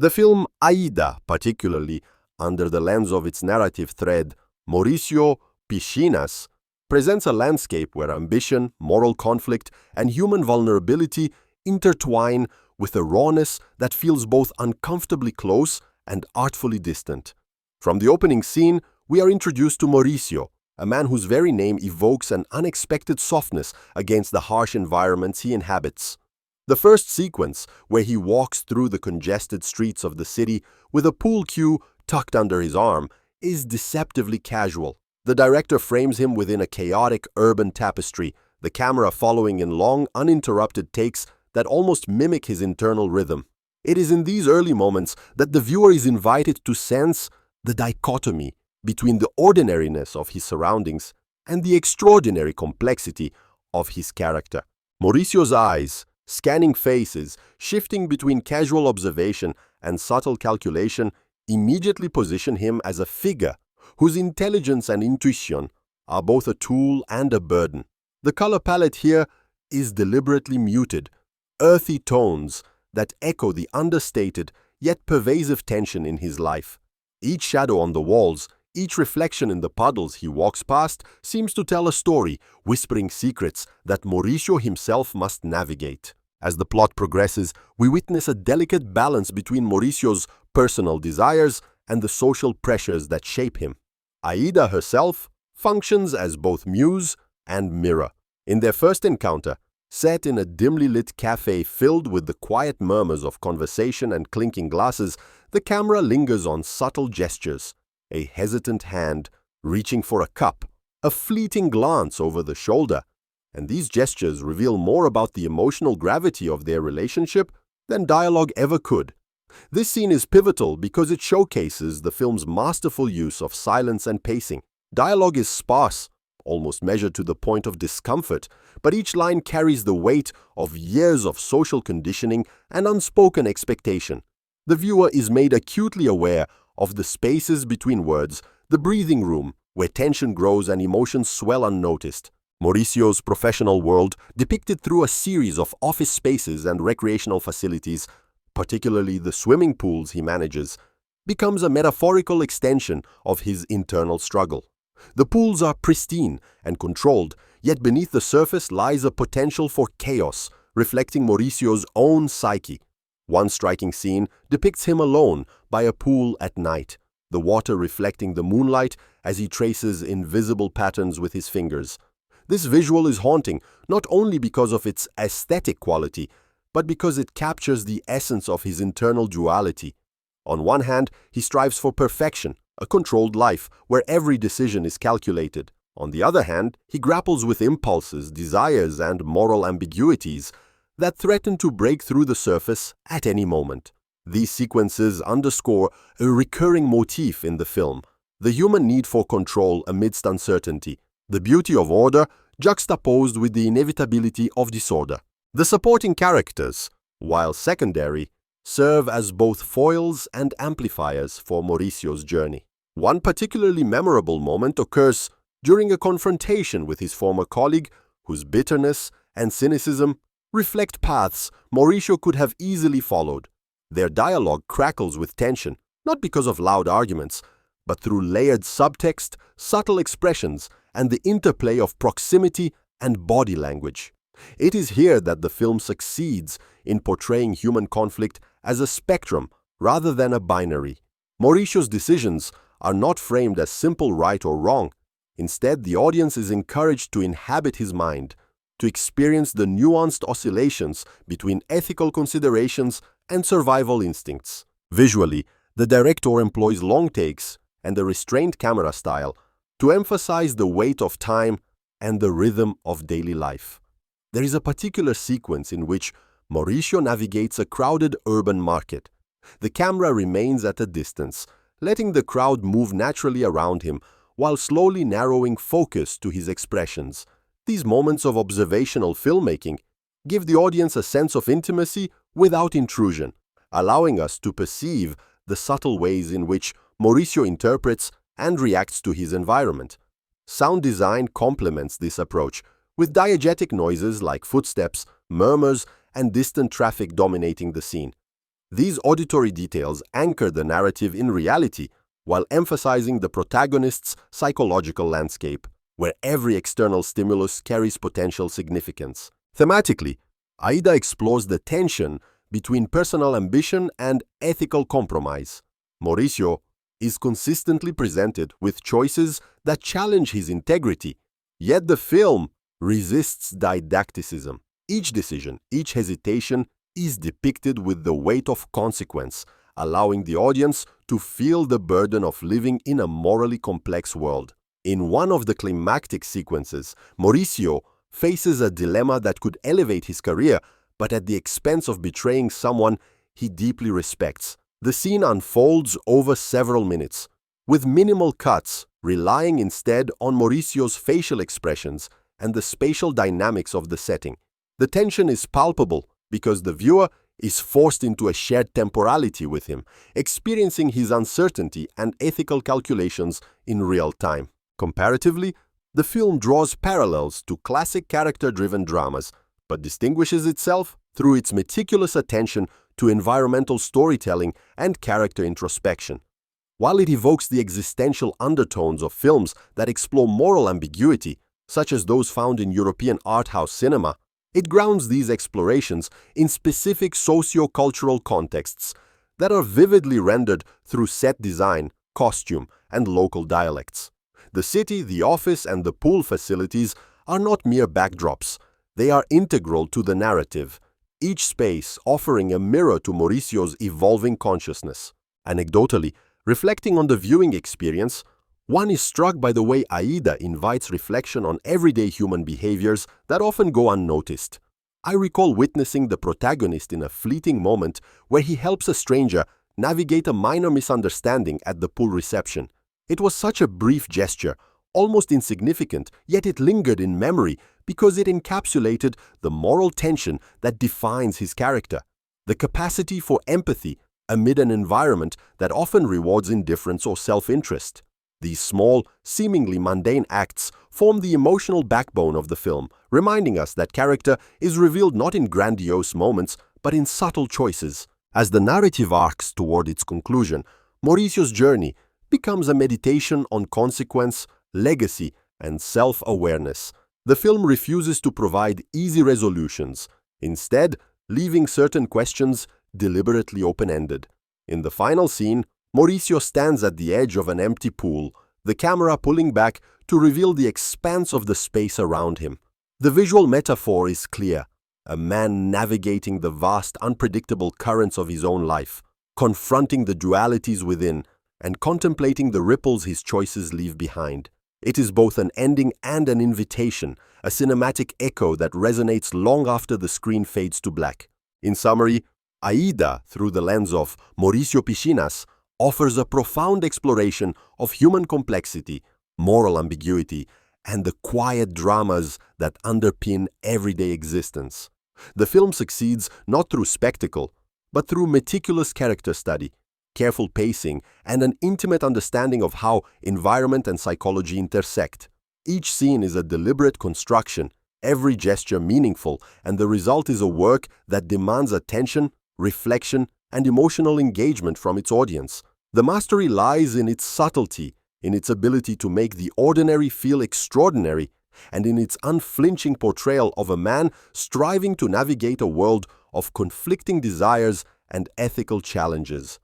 The film Aida, particularly under the lens of its narrative thread, Mauricio Piscinas, presents a landscape where ambition, moral conflict, and human vulnerability intertwine with a rawness that feels both uncomfortably close and artfully distant. From the opening scene, we are introduced to Mauricio, a man whose very name evokes an unexpected softness against the harsh environments he inhabits. The first sequence, where he walks through the congested streets of the city with a pool cue tucked under his arm, is deceptively casual. The director frames him within a chaotic urban tapestry, the camera following in long, uninterrupted takes that almost mimic his internal rhythm. It is in these early moments that the viewer is invited to sense the dichotomy between the ordinariness of his surroundings and the extraordinary complexity of his character. Mauricio's eyes, scanning faces, shifting between casual observation and subtle calculation, immediately position him as a figure whose intelligence and intuition are both a tool and a burden. The color palette here is deliberately muted, earthy tones that echo the understated yet pervasive tension in his life. Each shadow on the walls, each reflection in the puddles he walks past seems to tell a story, whispering secrets that Mauricio himself must navigate. As the plot progresses, we witness a delicate balance between Mauricio's personal desires and the social pressures that shape him. Aida herself functions as both muse and mirror. In their first encounter, set in a dimly lit cafe filled with the quiet murmurs of conversation and clinking glasses, the camera lingers on subtle gestures. A hesitant hand reaching for a cup, a fleeting glance over the shoulder, and these gestures reveal more about the emotional gravity of their relationship than dialogue ever could. This scene is pivotal because it showcases the film's masterful use of silence and pacing. Dialogue is sparse, almost measured to the point of discomfort, but each line carries the weight of years of social conditioning and unspoken expectation. The viewer is made acutely aware of the spaces between words, the breathing room, where tension grows and emotions swell unnoticed. Mauricio's professional world, depicted through a series of office spaces and recreational facilities, particularly the swimming pools he manages, becomes a metaphorical extension of his internal struggle. The pools are pristine and controlled, yet beneath the surface lies a potential for chaos, reflecting Mauricio's own psyche. One striking scene depicts him alone by a pool at night, the water reflecting the moonlight as he traces invisible patterns with his fingers. This visual is haunting, not only because of its aesthetic quality, but because it captures the essence of his internal duality. On one hand, he strives for perfection, a controlled life where every decision is calculated. On the other hand, he grapples with impulses, desires, and moral ambiguities that threaten to break through the surface at any moment. These sequences underscore a recurring motif in the film: the human need for control amidst uncertainty, the beauty of order juxtaposed with the inevitability of disorder. The supporting characters, while secondary, serve as both foils and amplifiers for Mauricio's journey. One particularly memorable moment occurs during a confrontation with his former colleague, whose bitterness and cynicism reflect paths Mauricio could have easily followed. Their dialogue crackles with tension, not because of loud arguments, but through layered subtext, subtle expressions, and the interplay of proximity and body language. It is here that the film succeeds in portraying human conflict as a spectrum rather than a binary. Mauricio's decisions are not framed as simple right or wrong. Instead, the audience is encouraged to inhabit his mind, to experience the nuanced oscillations between ethical considerations and survival instincts. Visually, the director employs long takes and a restrained camera style to emphasize the weight of time and the rhythm of daily life. There is a particular sequence in which Mauricio navigates a crowded urban market. The camera remains at a distance, letting the crowd move naturally around him while slowly narrowing focus to his expressions. These moments of observational filmmaking give the audience a sense of intimacy without intrusion, allowing us to perceive the subtle ways in which Mauricio interprets and reacts to his environment. Sound design complements this approach, with diegetic noises like footsteps, murmurs, and distant traffic dominating the scene. These auditory details anchor the narrative in reality while emphasizing the protagonist's psychological landscape, where every external stimulus carries potential significance. Thematically, Aida explores the tension between personal ambition and ethical compromise. Mauricio is consistently presented with choices that challenge his integrity, yet the film resists didacticism. Each decision, each hesitation is depicted with the weight of consequence, allowing the audience to feel the burden of living in a morally complex world. In one of the climactic sequences, Mauricio faces a dilemma that could elevate his career, but at the expense of betraying someone he deeply respects. The scene unfolds over several minutes, with minimal cuts, relying instead on Mauricio's facial expressions and the spatial dynamics of the setting. The tension is palpable because the viewer is forced into a shared temporality with him, experiencing his uncertainty and ethical calculations in real time. Comparatively, the film draws parallels to classic character-driven dramas, but distinguishes itself through its meticulous attention to environmental storytelling and character introspection. While it evokes the existential undertones of films that explore moral ambiguity, such as those found in European art house cinema, it grounds these explorations in specific socio-cultural contexts that are vividly rendered through set design, costume, and local dialects. The city, the office, and the pool facilities are not mere backdrops. They are integral to the narrative, each space offering a mirror to Mauricio's evolving consciousness. Anecdotally, reflecting on the viewing experience, one is struck by the way Aida invites reflection on everyday human behaviors that often go unnoticed. I recall witnessing the protagonist in a fleeting moment where he helps a stranger navigate a minor misunderstanding at the pool reception. It was such a brief gesture, almost insignificant, yet it lingered in memory because it encapsulated the moral tension that defines his character, the capacity for empathy amid an environment that often rewards indifference or self-interest. These small, seemingly mundane acts form the emotional backbone of the film, reminding us that character is revealed not in grandiose moments, but in subtle choices. As the narrative arcs toward its conclusion, Mauricio's journey becomes a meditation on consequence, legacy, and self-awareness. The film refuses to provide easy resolutions, instead leaving certain questions deliberately open-ended. In the final scene, Mauricio stands at the edge of an empty pool, the camera pulling back to reveal the expanse of the space around him. The visual metaphor is clear: a man navigating the vast, unpredictable currents of his own life, confronting the dualities within, and contemplating the ripples his choices leave behind. It is both an ending and an invitation, a cinematic echo that resonates long after the screen fades to black. In summary, Aida, through the lens of Mauricio Piscinas, offers a profound exploration of human complexity, moral ambiguity, and the quiet dramas that underpin everyday existence. The film succeeds not through spectacle, but through meticulous character study, careful pacing, and an intimate understanding of how environment and psychology intersect. Each scene is a deliberate construction, every gesture meaningful, and the result is a work that demands attention, reflection, and emotional engagement from its audience. The mastery lies in its subtlety, in its ability to make the ordinary feel extraordinary, and in its unflinching portrayal of a man striving to navigate a world of conflicting desires and ethical challenges.